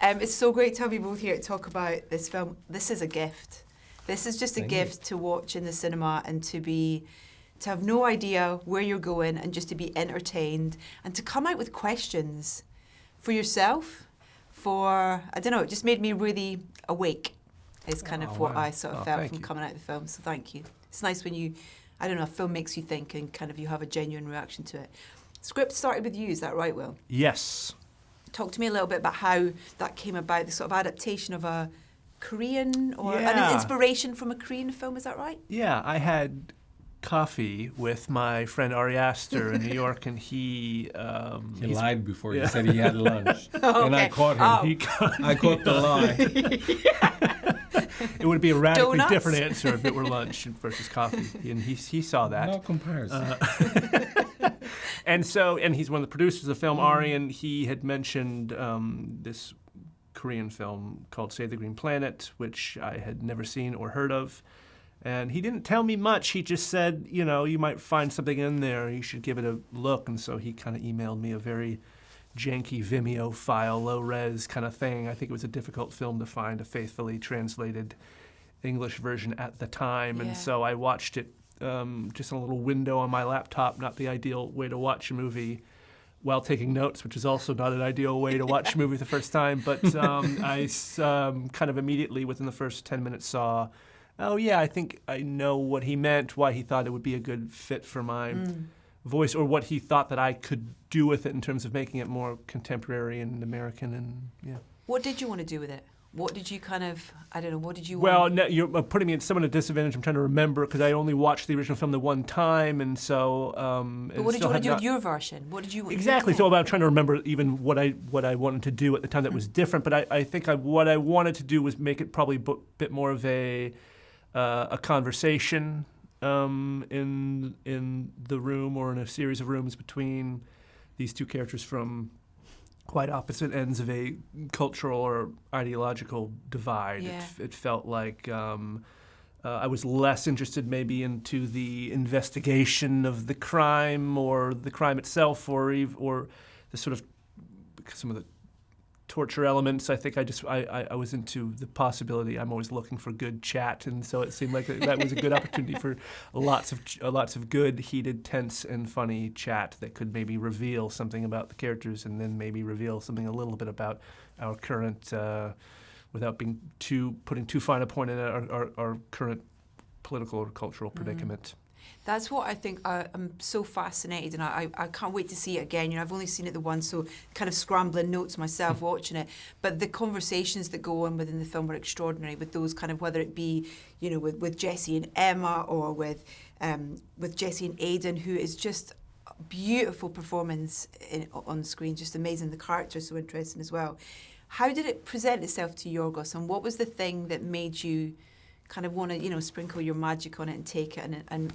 It's so great to have you both here to talk about this film. This is a gift. This is just a gift to watch in the cinema and to have no idea where you're going and just to be entertained and to come out with questions for yourself, I don't know, it just made me really awake is kind of what I sort of felt from coming out of the film. So thank you. It's nice when a film makes you think and kind of you have a genuine reaction to it. Script started with you, is that right, Will? Yes. Talk to me a little bit about how that came about, the sort of adaptation of a Korean or an inspiration from a Korean film, is that right? Yeah, I had coffee with my friend Ari Aster in New York, and he lied before he said he had lunch. Oh, and okay. I caught him. I caught the lie. It would be a radically Donuts? different answer if it were lunch versus coffee, and he saw that. No comparison. And he's one of the producers of the film, Ari, and he had mentioned this Korean film called Save the Green Planet, which I had never seen or heard of. And he didn't tell me much. He just said, you might find something in there. You should give it a look. And so he kind of emailed me a very janky Vimeo file, low-res kind of thing. I think it was a difficult film to find a faithfully translated English version at the time. Yeah. And so I watched it just in a little window on my laptop, not the ideal way to watch a movie while taking notes, which is also not an ideal way to watch a movie the first time. But I kind of immediately, within the first 10 minutes, saw, oh yeah, I think I know what he meant, why he thought it would be a good fit for my voice, or what he thought that I could do with it in terms of making it more contemporary and American. And yeah. What did you want to do with it? What did you what did you Well, want? no, you're putting me at somewhat a disadvantage. I'm trying to remember because I only watched the original film the one time, and so. But what did you want to do with your version? What did you want exactly? to do? So I'm trying to remember even what I wanted to do at the time that was different. But I think what I wanted to do was make it probably a bit more of a conversation in the room or in a series of rooms between these two characters from quite opposite ends of a cultural or ideological divide. Yeah. It felt like I was less interested maybe into the investigation of the crime or the crime itself or the sort of some of the torture elements. I think I was into the possibility. I'm always looking for good chat, and so it seemed like that was a good opportunity for lots of good, heated, tense, and funny chat that could maybe reveal something about the characters, and then maybe reveal something a little bit about our current, without putting too fine a point in our current political or cultural predicament. That's what I think I'm so fascinated, and I can't wait to see it again. I've only seen it the once, so kind of scrambling notes myself watching it. But the conversations that go on within the film are extraordinary. With those kind of, whether it be with Jesse and Emma, or with Jesse and Aidan, who is just a beautiful performance on screen, just amazing. The character's so interesting as well. How did it present itself to Yorgos, and what was the thing that made you kind of want to, sprinkle your magic on it and take it and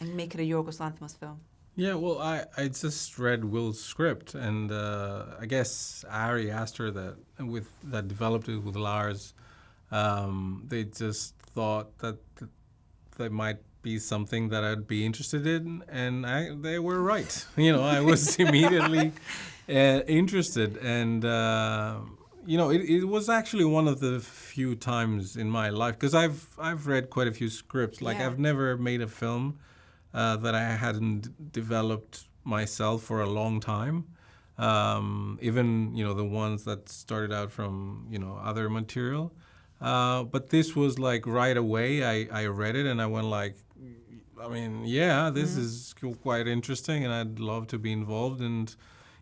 make it a Yorgos Lanthimos film? Yeah, well, I just read Will's script, and I guess Ari Aster that developed it with Lars. They just thought that there might be something that I'd be interested in, and they were right. I was immediately interested, and it was actually one of the few times in my life, because I've read quite a few scripts. Like, I've never made a film that I hadn't developed myself for a long time. Even the ones that started out from other material. But this was like right away. I read it and I went like, this is quite interesting, and I'd love to be involved. And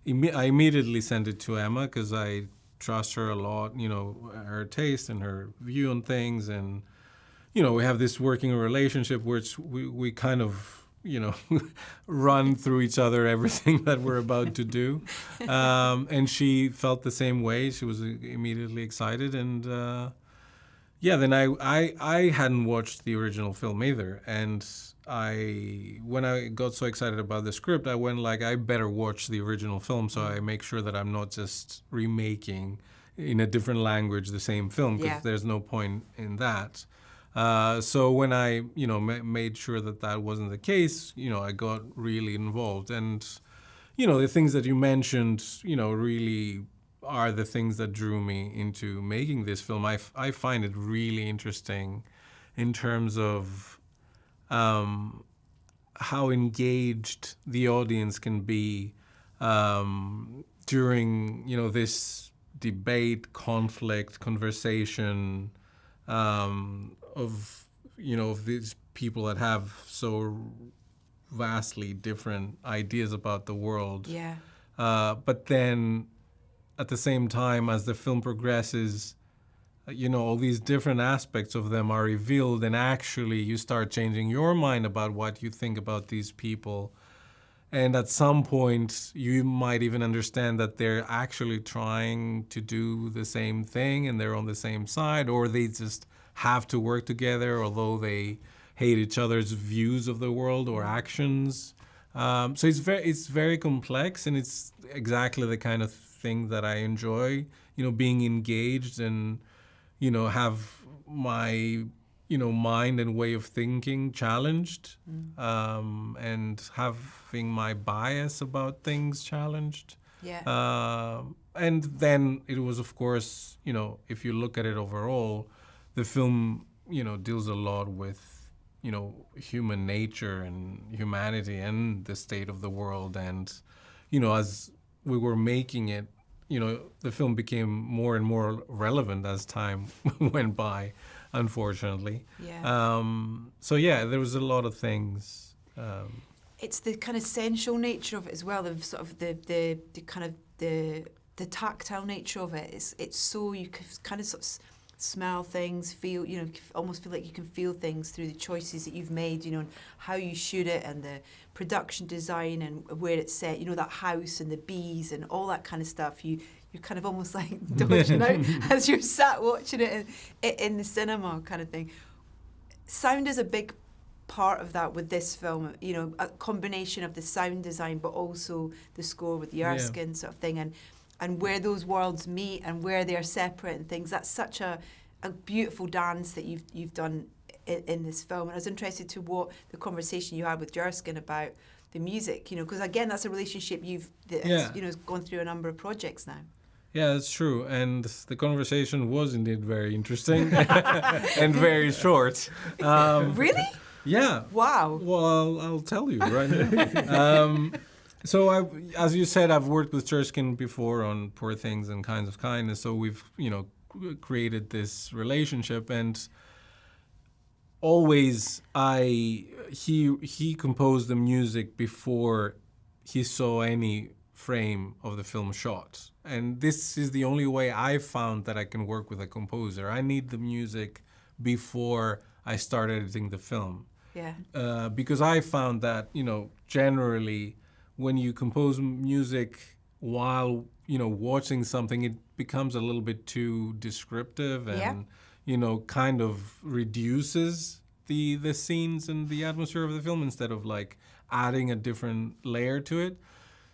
I immediately sent it to Emma because I trust her a lot, her taste and her view on things. And, we have this working relationship which we kind of, run through each other everything that we're about to do. And she felt the same way. She was immediately excited. And, then I hadn't watched the original film either. And when I got so excited about the script, I went like, I better watch the original film so I make sure that I'm not just remaking in a different language the same film, because there's no point in that. So when I, made sure that wasn't the case, I got really involved. And, the things that you mentioned, really are the things that drew me into making this film. I find it really interesting in terms of how engaged the audience can be during, this debate, conflict, conversation of these people that have so vastly different ideas about the world. Yeah. But then, at the same time, as the film progresses, all these different aspects of them are revealed, and actually you start changing your mind about what you think about these people. And at some point, you might even understand that they're actually trying to do the same thing and they're on the same side, or they just have to work together, although they hate each other's views of the world or actions. So it's very complex, and it's exactly the kind of thing that I enjoy, being engaged and, have my, mind and way of thinking challenged, and having my bias about things challenged. Yeah. And then it was, of course, if you look at it overall, the film, deals a lot with, human nature and humanity and the state of the world. And, as we were making it, the film became more and more relevant as time went by, unfortunately. Yeah. So yeah, there was a lot of things. It's the kind of sensual nature of it as well, the sort of the kind of the tactile nature of it. It's so you can kind of sort of smell things, feel, almost feel like you can feel things through the choices that you've made, and how you shoot it and the production design and where it's set, that house and the bees and all that kind of stuff. You're kind of almost like dodging out as you're sat watching it in the cinema kind of thing. Sound is a big part of that with this film, a combination of the sound design but also the score with the Erskine sort of thing, and where those worlds meet and where they're separate and things. That's such a beautiful dance that you've done in this film. And I was interested to what the conversation you had with Erskine about the music, because again, that's a relationship has gone through a number of projects now. Yeah, that's true. And the conversation was indeed very interesting and very short. Really? Yeah. Wow. Well, I'll tell you right now. So, as you said, I've worked with Erskine before on Poor Things and Kinds of Kindness. So we've, created this relationship, and always he composed the music before he saw any frame of the film shot. And this is the only way I found that I can work with a composer. I need the music before I start editing the film. Yeah. Because I found that, generally when you compose music while, watching something, it becomes a little bit too descriptive and, kind of reduces the scenes and the atmosphere of the film instead of like adding a different layer to it.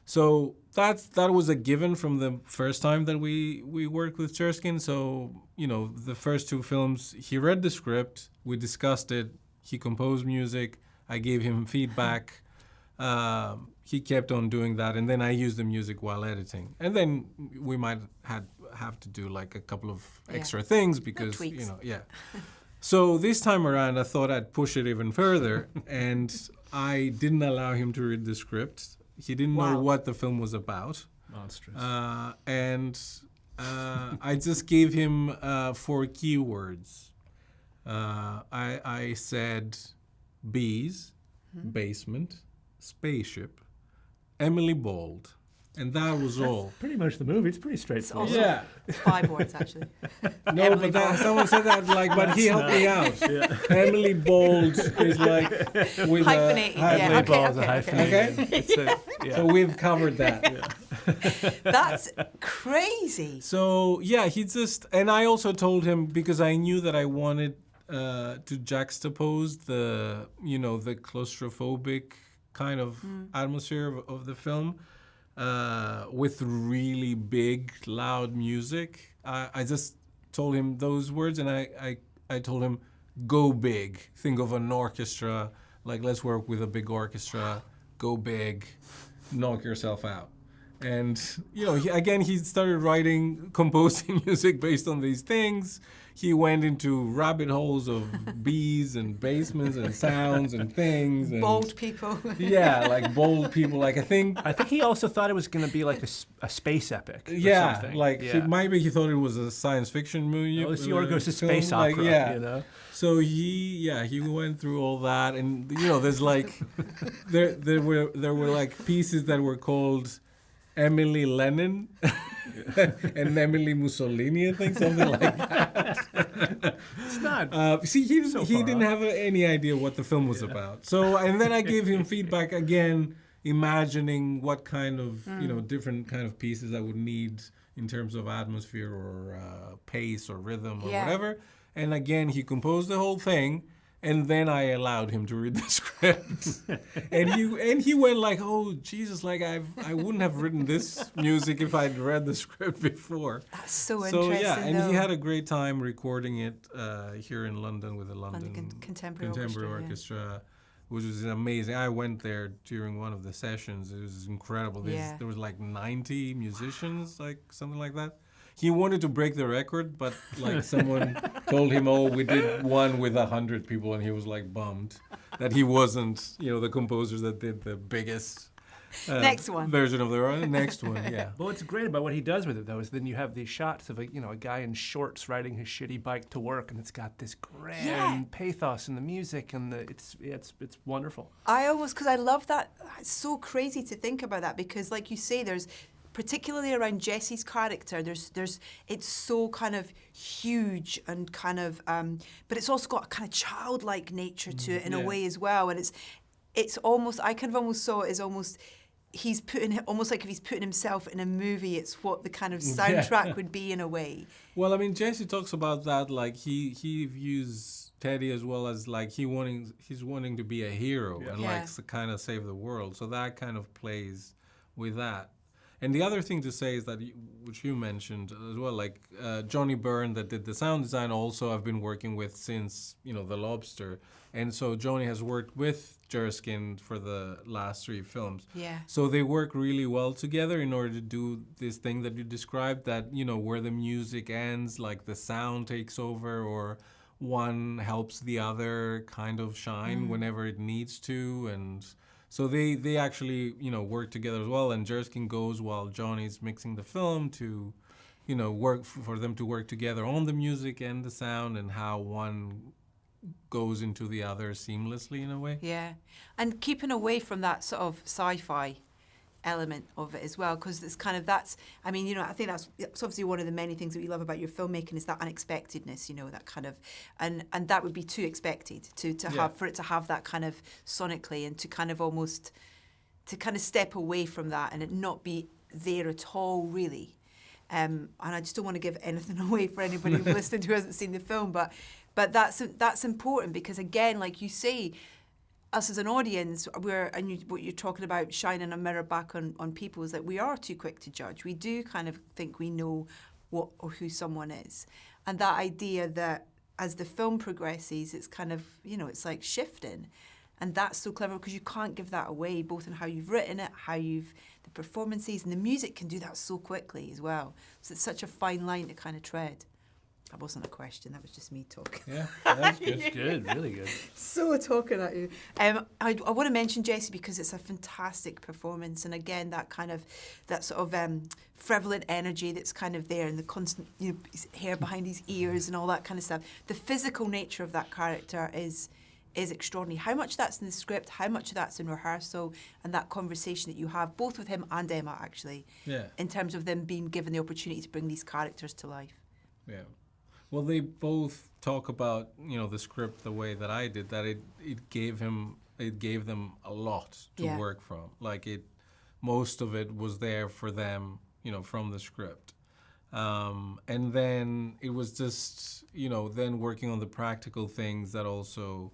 So that was a given from the first time that we worked with Erskine. So, the first two films, he read the script, we discussed it, he composed music, I gave him feedback. He kept on doing that, and then I used the music while editing. And then we might have to do like a couple of extra things because, So this time around, I thought I'd push it even further, and I didn't allow him to read the script. He didn't know what the film was about. Monstrous. And I just gave him 4 keywords. I said bees, basement, spaceship, Emily Bald, and that was all. Pretty much the movie. It's pretty straightforward. Yeah. It's 5 words, actually. No, but someone said that, but he helped me out. Yeah. Emily Bald is like with hyphenated. Emily Bald's a Okay. hyphenated. So we've covered that. Yeah. That's crazy. So yeah, he just, and I also told him, because I knew that I wanted to juxtapose the claustrophobic kind of atmosphere of the film with really big, loud music. I just told him those words, and I told him, go big. Think of an orchestra, like let's work with a big orchestra, go big, knock yourself out. And, he started composing music based on these things. He went into rabbit holes of bees and basements and sounds and things. And Bald people. Yeah, like bald people. Like, I think he also thought it was going to be like a space epic. Or yeah, something. like he thought it was a science fiction movie. It's Yorgos' space opera, yeah. you know? So he went through all that, and there's like there were like pieces that were called Emily Lennon and Emily Mussolini, I think, something like that. It's not. He didn't have any idea what the film was about. So, and then I gave him feedback again, imagining what kind of different kind of pieces I would need in terms of atmosphere or pace or rhythm or whatever. And again, he composed the whole thing. And then I allowed him to read the script, and he went like, "Oh Jesus! Like I wouldn't have written this music if I'd read the script before." That's so interesting. So yeah, and though. he had a great time recording it here in London with the London Contemporary Orchestra, which was amazing. I went there during one of the sessions. It was incredible. There was like 90 musicians, like something like that. He wanted to break the record, but like someone told him, "Oh, we did one with 100 people," and he was like bummed that he wasn't, the composers that did the biggest next one version of the next one. Yeah. Well, what's great about what he does with it though is then you have these shots of a guy in shorts riding his shitty bike to work, and it's got this grand pathos in the music, and it's wonderful. Because I love that. It's so crazy to think about that, because like you say, there's particularly around Jesse's character, it's so kind of huge and kind of, but it's also got a kind of childlike nature to it in a way as well. And it's almost, I kind of almost saw it as almost, almost like if he's putting himself in a movie, it's what the kind of soundtrack would be in a way. Well, I mean, Jesse talks about that, like he views Teddy as well as like he's wanting to be a hero and likes to kind of save the world. So that kind of plays with that. And the other thing to say is that, which you mentioned as well, like Johnny Byrne that did the sound design also I've been working with since, The Lobster. And so Johnny has worked with Jerskin for the last 3 films. Yeah. So they work really well together in order to do this thing that you described, that, where the music ends, like the sound takes over, or one helps the other kind of shine whenever it needs to. And so they actually, work together as well, and Jerskin goes while Johnny's mixing the film to, work for them to work together on the music and the sound, and how one goes into the other seamlessly in a way. Yeah, and keeping away from that sort of sci-fi element of it as well, because it's kind of I think that's obviously one of the many things that we love about your filmmaking is that unexpectedness, that kind of, and that would be too expected to have, for it to have that kind of sonically, and to kind of almost to kind of step away from that and it not be there at all really. And I just don't want to give anything away for anybody listening who hasn't seen the film, but that's important, because again, like you say, us as an audience, what you're talking about, shining a mirror back on people, is that we are too quick to judge. We do kind of think we know what or who someone is. And that idea that as the film progresses, it's kind of, it's like shifting. And that's so clever, because you can't give that away, both in how you've written it, the performances, and the music can do that so quickly as well. So it's such a fine line to kind of tread. That wasn't a question, that was just me talking. Yeah, that's good. It's good, really good. So talking at you. I want to mention Jesse because it's a fantastic performance, and again, that sort of prevalent energy that's kind of there, and the constant his hair behind his ears and all that kind of stuff. The physical nature of that character is extraordinary. How much that's in the script, how much of that's in rehearsal, and that conversation that you have, both with him and Emma, actually, in terms of them being given the opportunity to bring these characters to life. Yeah. Well, they both talk about, the script the way that I did, that it gave them a lot to work from. Like most of it was there for them, from the script. And then it was just, then working on the practical things that also,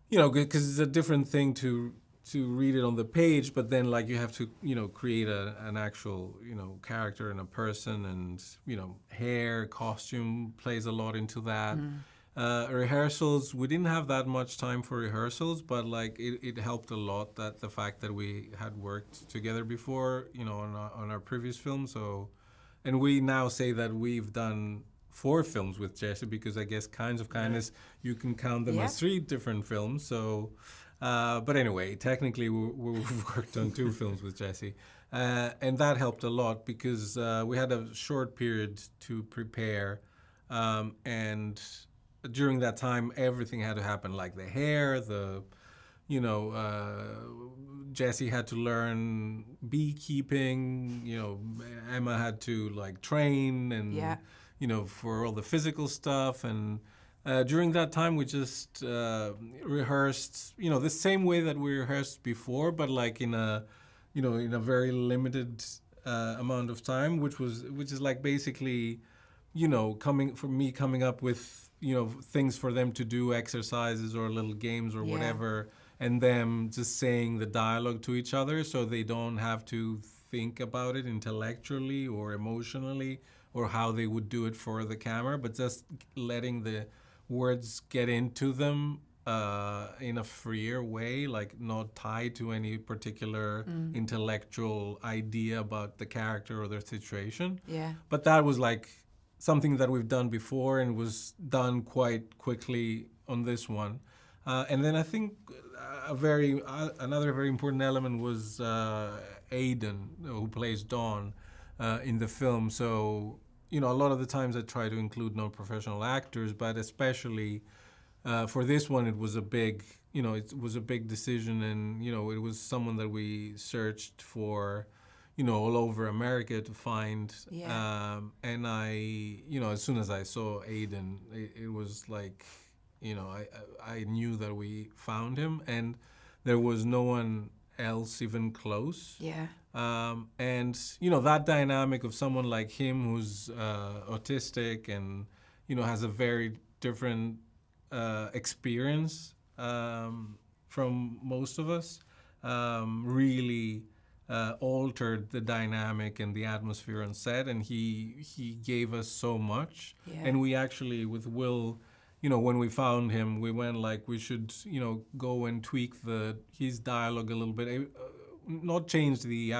because it's a different thing to read it on the page, but then like you have to, create an actual, character and a person, and, hair, costume plays a lot into that. Rehearsals, we didn't have that much time for rehearsals, but like it helped a lot that the fact that we had worked together before, on our previous film. So, and we now say that we've done 4 films with Jesse, because I guess Kinds of Kindness, you can count them as 3 different films. So, but anyway, technically we've worked on 2 films with Jesse. And that helped a lot because we had a short period to prepare, and during that time, everything had to happen, like the hair, Jesse had to learn beekeeping, Emma had to like train and, for all the physical stuff. And during that time, we just rehearsed, the same way that we rehearsed before, but like in a very limited amount of time, which is like basically, coming up with, things for them to do, exercises or little games or whatever, and them just saying the dialogue to each other so they don't have to think about it intellectually or emotionally or how they would do it for the camera, but just letting the words get into them in a freer way, like not tied to any particular intellectual idea about the character or the situation. Yeah. But that was like something that we've done before and was done quite quickly on this one. And then I think another very important element was Aidan, who plays Dawn in the film. So, a lot of the times I try to include non-professional actors, but especially for this one, it was a big decision, and it was someone that we searched for, all over America to find. Yeah. And I, as soon as I saw Aidan, it was like, I knew that we found him, and there was no one else even close. Yeah. And that dynamic of someone like him who's autistic and has a very different experience from most of us, really altered the dynamic and the atmosphere on set, and he gave us so much. Yeah. And we actually, with Will, when we found him, we went like, we should go and tweak his dialogue a little bit, not change the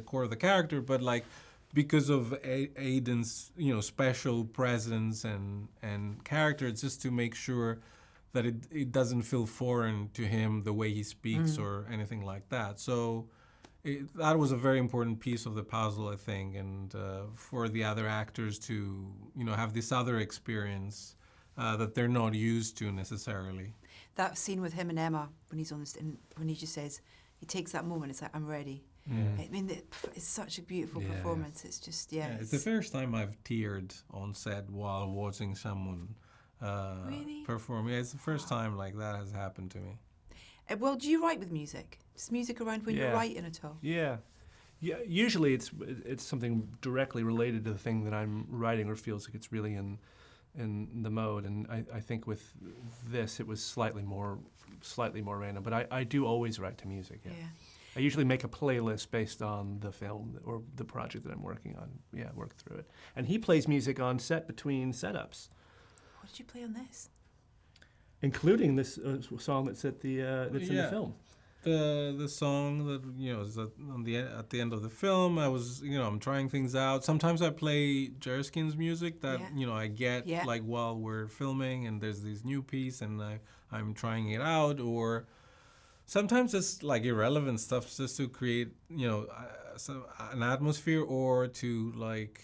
core of the character, but like, because of Aidan's special presence and character, it's just to make sure that it doesn't feel foreign to him the way he speaks or anything like that. So that was a very important piece of the puzzle, I think, and for the other actors to have this other experience that they're not used to necessarily. That scene with him and Emma when he's on when he just says, he takes that moment, it's like, I'm ready. I mean, it's such a beautiful performance. It's just, it's the first time I've teared on set while watching someone really? Perform. Yeah, it's the first time like that has happened to me. Well, do you write with music? Is music around when you're writing at all? Yeah. Usually it's something directly related to the thing that I'm writing, or feels like it's really in the mode. And I think with this it was slightly more random. But I do always write to music. Yeah. I usually make a playlist based on the film or the project that I'm working on. Yeah, work through it. And he plays music on set between setups. What did you play on this? Including this song that's in the film. The song that is at the end of the film. I was I'm trying things out. Sometimes I play Jerskin's music that I get like while we're filming, and there's this new piece and I'm trying it out, or sometimes it's like irrelevant stuff just to create an atmosphere, or to like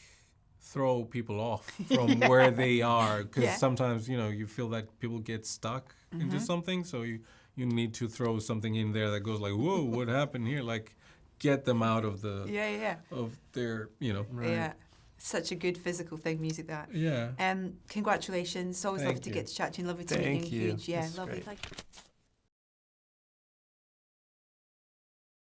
throw people off from where they are, because sometimes you feel that people get stuck into something, so you need to throw something in there that goes like, whoa, what happened here? Like, get them out of the of their Right. Yeah, such a good physical thing, music that. Yeah. Congratulations. Always lovely to get to chat to you. Lovely to meet you. Huge. Yeah, lovely. Great.